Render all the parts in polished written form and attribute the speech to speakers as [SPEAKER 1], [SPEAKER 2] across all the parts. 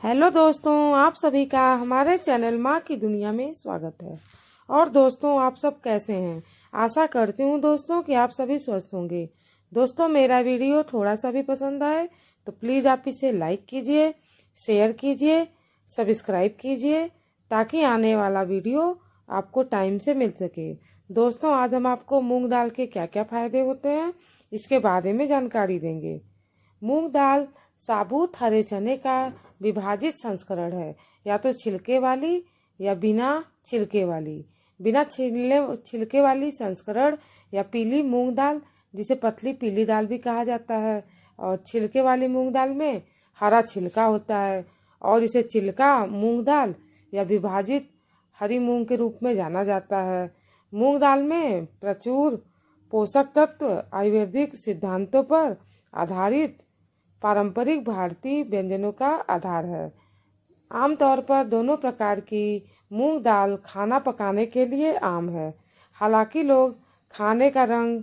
[SPEAKER 1] Hello दोस्तों, आप सभी का हमारे चैनल माँ की दुनिया में स्वागत है। और दोस्तों, आप सब कैसे हैं? आशा करती हूँ दोस्तों कि आप सभी स्वस्थ होंगे। दोस्तों, मेरा वीडियो थोड़ा सा भी पसंद आए तो प्लीज़ आप इसे लाइक कीजिए, शेयर कीजिए, सब्सक्राइब कीजिए ताकि आने वाला वीडियो आपको टाइम से मिल सके। दोस्तों, आज हम आपको मूंग दाल के क्या क्या फायदे होते हैं इसके बारे में जानकारी देंगे। मूंग दाल साबुत हरे चने का विभाजित संस्करण है, या तो छिलके वाली या बिना छिलके वाली। बिना छिलके वाली संस्करण या पीली मूंग दाल, जिसे पतली पीली दाल भी कहा जाता है, और छिलके वाली मूंग दाल में हरा छिलका होता है और इसे छिलका मूंग दाल या विभाजित हरी मूंग के रूप में जाना जाता है। मूंग दाल में प्रचुर पोषक तत्व आयुर्वेदिक सिद्धांतों पर आधारित पारंपरिक भारतीय व्यंजनों का आधार है। आमतौर पर दोनों प्रकार की मूंग दाल खाना पकाने के लिए आम है। हालांकि लोग खाने का रंग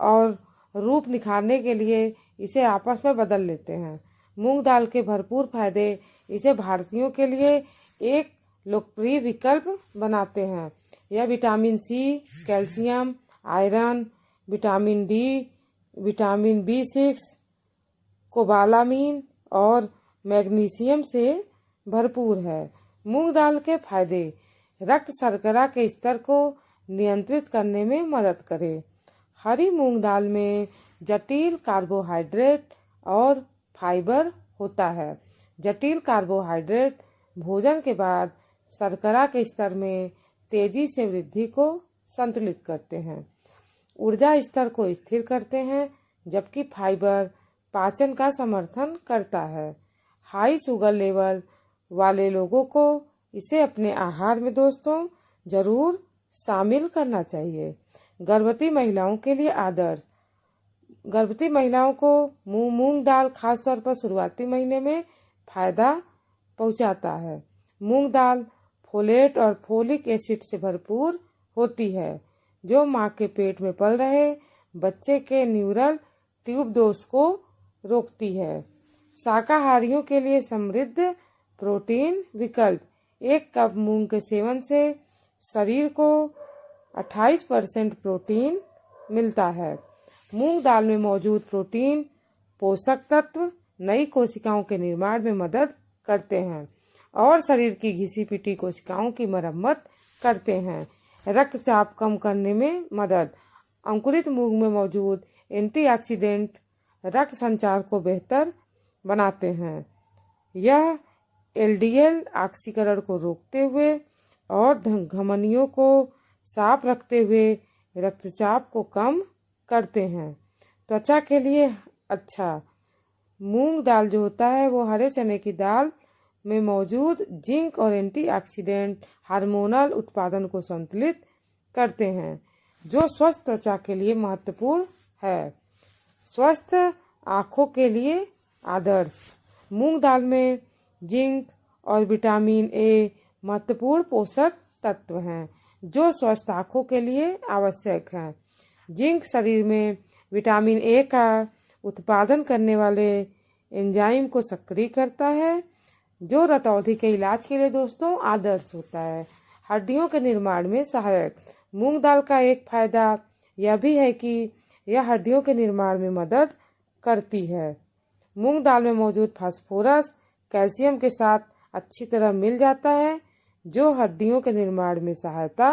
[SPEAKER 1] और रूप निखारने के लिए इसे आपस में बदल लेते हैं। मूंग दाल के भरपूर फायदे इसे भारतीयों के लिए एक लोकप्रिय विकल्प बनाते हैं। यह vitamin C, calcium, iron, vitamin D, vitamin B6, cobalamin और मैग्नीशियम से भरपूर है। मूंग दाल के फायदे: रक्त शर्करा के स्तर को नियंत्रित करने में मदद करे। हरी मूंग दाल में जटिल कार्बोहाइड्रेट और फाइबर होता है। जटिल कार्बोहाइड्रेट भोजन के बाद शर्करा के स्तर में तेजी से वृद्धि को संतुलित करते हैं, ऊर्जा स्तर को स्थिर करते हैं, जबकि फाइबर पाचन का समर्थन करता है। हाई शुगर लेवल वाले लोगों को इसे अपने आहार में दोस्तों जरूर शामिल करना चाहिए। गर्भवती महिलाओं के लिए आदर्श: गर्भवती महिलाओं को मूंग दाल खासतौर पर शुरुआती महीने में फायदा पहुंचाता है। मूंग दाल फोलेट और फोलिक एसिड से भरपूर होती है, जो मां के पेट में पल रहे बच्चे के न्यूरल ट्यूब दोष को रोकती है। शाकाहारियों के लिए समृद्ध प्रोटीन विकल्प: एक कप मूंग के सेवन से शरीर को 28% प्रोटीन मिलता है। मूंग दाल में मौजूद प्रोटीन पोषक तत्व नई कोशिकाओं के निर्माण में मदद करते हैं और शरीर की घिसी पिटी कोशिकाओं की मरम्मत करते हैं। रक्तचाप कम करने में मदद: अंकुरित मूंग में मौजूद एंटीऑक्सीडेंट रक्त संचार को बेहतर बनाते हैं। यह LDL ऑक्सीकरण को रोकते हुए और धमनियों को साफ रखते हुए रक्तचाप को कम करते हैं। त्वचा के लिए अच्छा: मूंग दाल जो होता है वो हरे चने की दाल में मौजूद जिंक और एंटीऑक्सीडेंट हार्मोनल उत्पादन को संतुलित करते हैं, जो स्वस्थ त्वचा के लिए महत्वपूर्ण है। स्वस्थ आँखों के लिए आदर्श: मूंग दाल में जिंक और विटामिन A महत्वपूर्ण पोषक तत्व हैं, जो स्वस्थ आँखों के लिए आवश्यक हैं। जिंक शरीर में विटामिन A का उत्पादन करने वाले एंजाइम को सक्रिय करता है, जो रतौंधी के इलाज के लिए दोस्तों आदर्श होता है। हड्डियों के निर्माण में सहायक: मूंग दाल का एक फायदा यह भी है कि यह हड्डियों के निर्माण में मदद करती है। मूंग दाल में मौजूद फास्फोरस कैल्शियम के साथ अच्छी तरह मिल जाता है, जो हड्डियों के निर्माण में सहायता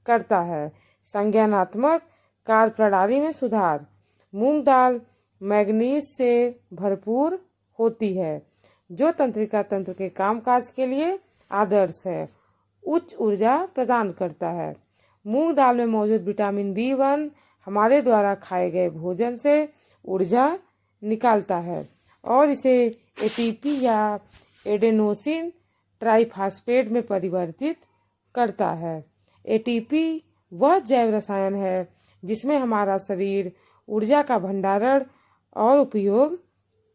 [SPEAKER 1] करता है। संज्ञानात्मक कार्य प्रणाली में सुधार: मूंग दाल मैग्नीज से भरपूर होती है, जो तंत्रिका तंत्र के कामकाज के लिए आदर्श है। उच्च ऊर्जा प्रदान करता है: मूंग दाल में मौजूद विटामिन B1 हमारे द्वारा खाए गए भोजन से ऊर्जा निकालता है और इसे ATP या एडेनोसिन ट्राइफॉस्फेट में परिवर्तित करता है। ATP वह जैव रसायन है जिसमें हमारा शरीर ऊर्जा का भंडारण और उपयोग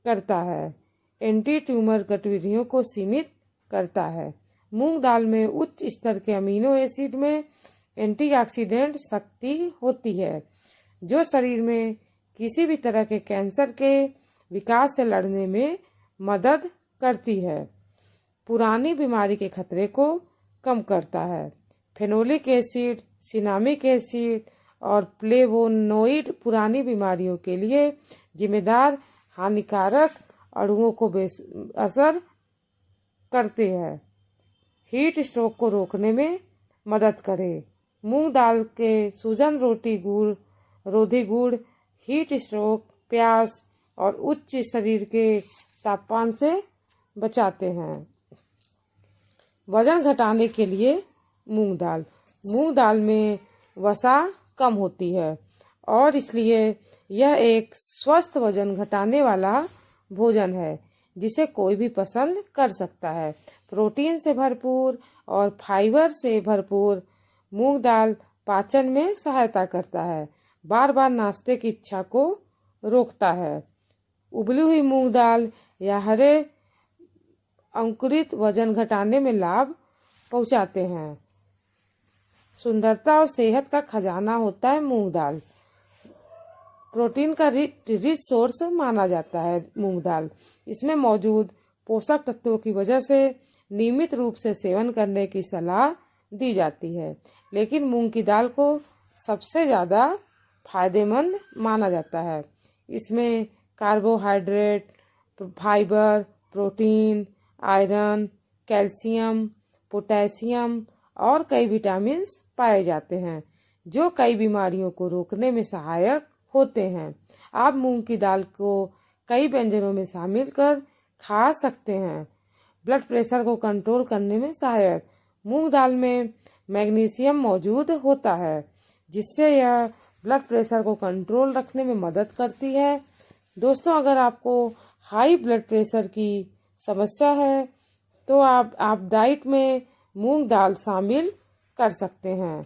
[SPEAKER 1] करता है। एंटी ट्यूमर गतिविधियों को सीमित करता है। मूंग दाल में उच्च स्तर के अमीनो एसिड में एंटीऑक्सीडेंट शक्ति होती है, जो शरीर में किसी भी तरह के कैंसर के विकास से लड़ने में मदद करती है। पुरानी बीमारी के खतरे को कम करता है। फेनोलिक एसिड, सिनामिक एसिड और फ्लेवोनोइड पुरानी बीमारियों के लिए जिम्मेदार हानिकारक अणुओं को असर करते हैं। हीट स्ट्रोक को रोकने में मदद करे। मूंग दाल के सूजन रोधी गुड़ हीट स्ट्रोक, प्यास और उच्च शरीर के तापमान से बचाते हैं। वजन घटाने के लिए मूंग दाल में वसा कम होती है और इसलिए यह एक स्वस्थ वजन घटाने वाला भोजन है जिसे कोई भी पसंद कर सकता है। प्रोटीन से भरपूर और फाइबर से भरपूर मूंग दाल पाचन में सहायता करता है, बार बार नाश्ते की इच्छा को रोकता है। उबली हुई मूंग दाल या हरे अंकुरित वजन घटाने में लाभ पहुंचाते हैं। सुंदरता और सेहत का खजाना होता है मूंग दाल। प्रोटीन का रिच सोर्स माना जाता है मूंग दाल। इसमें मौजूद पोषक तत्वों की वजह से नियमित रूप से सेवन करने की सलाह दी जाती है, लेकिन मूंग की दाल को सबसे ज़्यादा फायदेमंद माना जाता है। इसमें carbohydrate, fibre, protein, iron, calcium, potassium और कई विटामिन पाए जाते हैं जो कई बीमारियों को रोकने में सहायक होते हैं। आप मूंग की दाल को कई व्यंजनों में शामिल कर खा सकते हैं। ब्लड प्रेशर को कंट्रोल करने में सहायक। मूंग दाल में मैग्नीशियम मौजूद होता है जिससे यह ब्लड प्रेशर को कंट्रोल रखने में मदद करती है। दोस्तों, अगर आपको हाई ब्लड प्रेशर की समस्या है तो आप डाइट में मूंग दाल शामिल कर सकते हैं।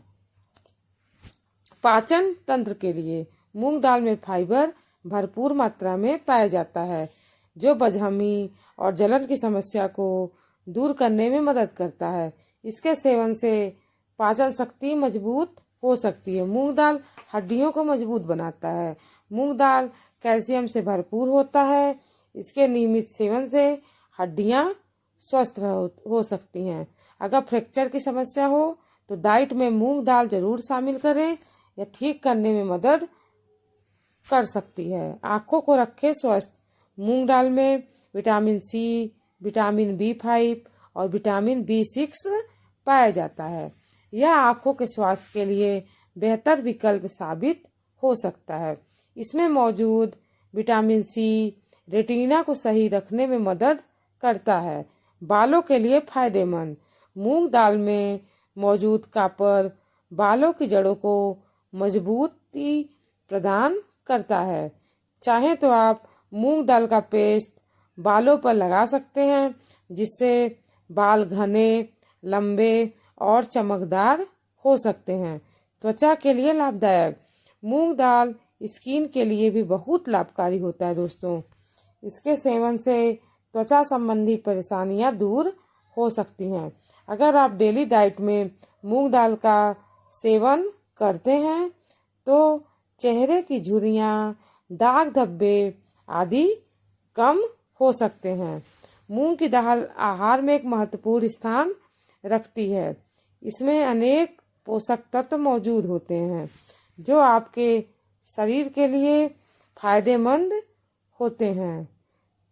[SPEAKER 1] पाचन तंत्र के लिए मूंग दाल में फाइबर भरपूर मात्रा में पाया जाता है जो बदहजमी और जलन की समस्या को दूर करने में मदद करता है। इसके सेवन से पाचन शक्ति मजबूत हो सकती है। मूंग दाल हड्डियों को मजबूत बनाता है। मूंग दाल कैल्शियम से भरपूर होता है। इसके नियमित सेवन से हड्डियां स्वस्थ हो सकती हैं। अगर फ्रैक्चर की समस्या हो तो डाइट में मूंग दाल जरूर शामिल करें, यह ठीक करने में मदद कर सकती है। आंखों को रखें स्वस्थ। मूंग दाल में विटामिन सी, विटामिन B5 और विटामिन B6 पाया जाता है। यह आंखों के स्वास्थ्य के लिए बेहतर विकल्प साबित हो सकता है। इसमें मौजूद विटामिन सी रेटिना को सही रखने में मदद करता है। बालों के लिए फायदेमंद। मूंग दाल में मौजूद कॉपर बालों की जड़ों को मजबूती प्रदान करता है। चाहे तो आप मूंग दाल का पेस्ट बालों पर लगा सकते हैं जिससे बाल घने, लंबे और चमकदार हो सकते हैं। त्वचा के लिए लाभदायक। मूंग दाल स्किन के लिए भी बहुत लाभकारी होता है दोस्तों। इसके सेवन से त्वचा संबंधी परेशानियां दूर हो सकती हैं। अगर आप डेली डाइट में मूंग दाल का सेवन करते हैं तो चेहरे की झुर्रियां, दाग धब्बे आदि कम हो सकते हैं। मूंग की दाल आहार में एक महत्वपूर्ण स्थान रखती है। इसमें अनेक पोषक तत्व मौजूद होते हैं जो आपके शरीर के लिए फायदेमंद होते हैं।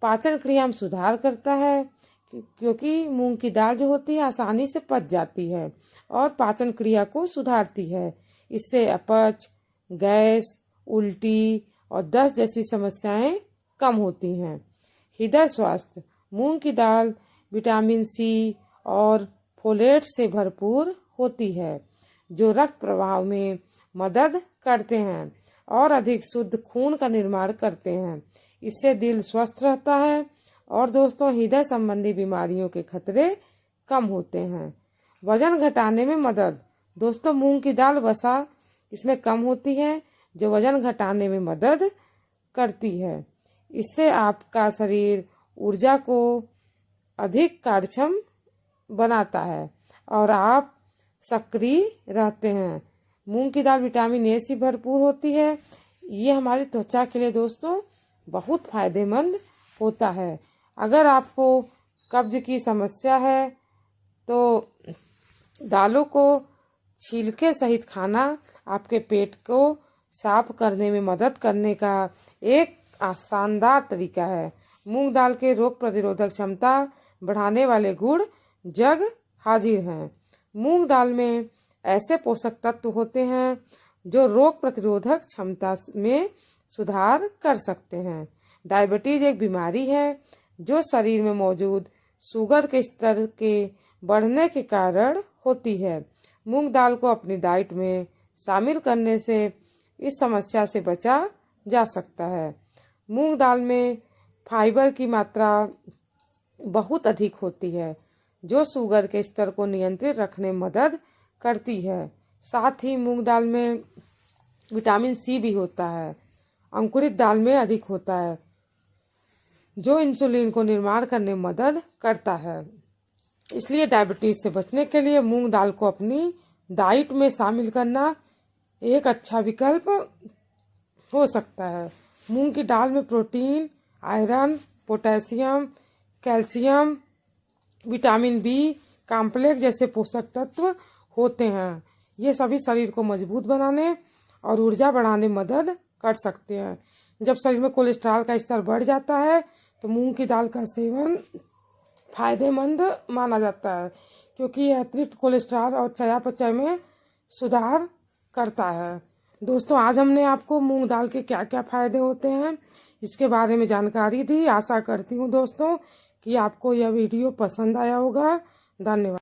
[SPEAKER 1] पाचन क्रिया में सुधार करता है क्योंकि मूंग की दाल जो होती है आसानी से पच जाती है और पाचन क्रिया को सुधारती है। इससे अपच, गैस, उल्टी और दस्त जैसी समस्याएं कम होती हैं। हृदय स्वास्थ्य। मूंग की दाल विटामिन सी और फोलेट से भरपूर होती है जो रक्त प्रवाह में मदद करते हैं और अधिक शुद्ध खून का निर्माण करते हैं। इससे दिल स्वस्थ रहता है और दोस्तों हृदय संबंधी बीमारियों के खतरे कम होते हैं। वजन घटाने में मदद। दोस्तों, मूंग की दाल वसा इसमें कम होती है जो वजन घटाने में मदद करती है। इससे आपका शरीर ऊर्जा को अधिक कार्यक्षम बनाता है और आप सक्रिय रहते हैं। मूंग की दाल विटामिन ए से भरपूर होती है। ये हमारी त्वचा के लिए दोस्तों बहुत फायदेमंद होता है। अगर आपको कब्ज की समस्या है तो दालों को छिलके सहित खाना आपके पेट को साफ करने में मदद करने का एक शानदार तरीका है। मूंग दाल के रोग प्रतिरोधक क्षमता बढ़ाने वाले गुण जग हाजिर हैं। मूंग दाल में ऐसे पोषक तत्व होते हैं जो रोग प्रतिरोधक क्षमता में सुधार कर सकते हैं। डायबिटीज एक बीमारी है जो शरीर में मौजूद शुगर के स्तर के बढ़ने के कारण होती है। मूंग दाल को अपनी डाइट में शामिल करने से इस समस्या से बचा जा सकता है। मूंग दाल में फाइबर की मात्रा बहुत अधिक होती है जो शुगर के स्तर को नियंत्रित रखने में मदद करती है। साथ ही मूंग दाल में विटामिन सी भी होता है, अंकुरित दाल में अधिक होता है जो इंसुलिन को निर्माण करने में मदद करता है। इसलिए डायबिटीज से बचने के लिए मूंग दाल को अपनी डाइट में शामिल करना एक अच्छा विकल्प हो सकता है। मूंग की दाल में protein, iron, potassium, calcium, vitamin B complex जैसे पोषक तत्व होते हैं। ये सभी शरीर को मजबूत बनाने और ऊर्जा बढ़ाने में मदद कर सकते हैं। जब शरीर में कोलेस्ट्रॉल का स्तर बढ़ जाता है तो मूंग की दाल का सेवन फायदेमंद माना जाता है क्योंकि यह अतिरिक्त कोलेस्ट्रॉल और चयापचय में सुधार करता है। दोस्तों, आज हमने आपको मूंग दाल के क्या क्या फायदे होते हैं इसके बारे में जानकारी दी। आशा करती हूँ दोस्तों कि आपको यह वीडियो पसंद आया होगा। धन्यवाद।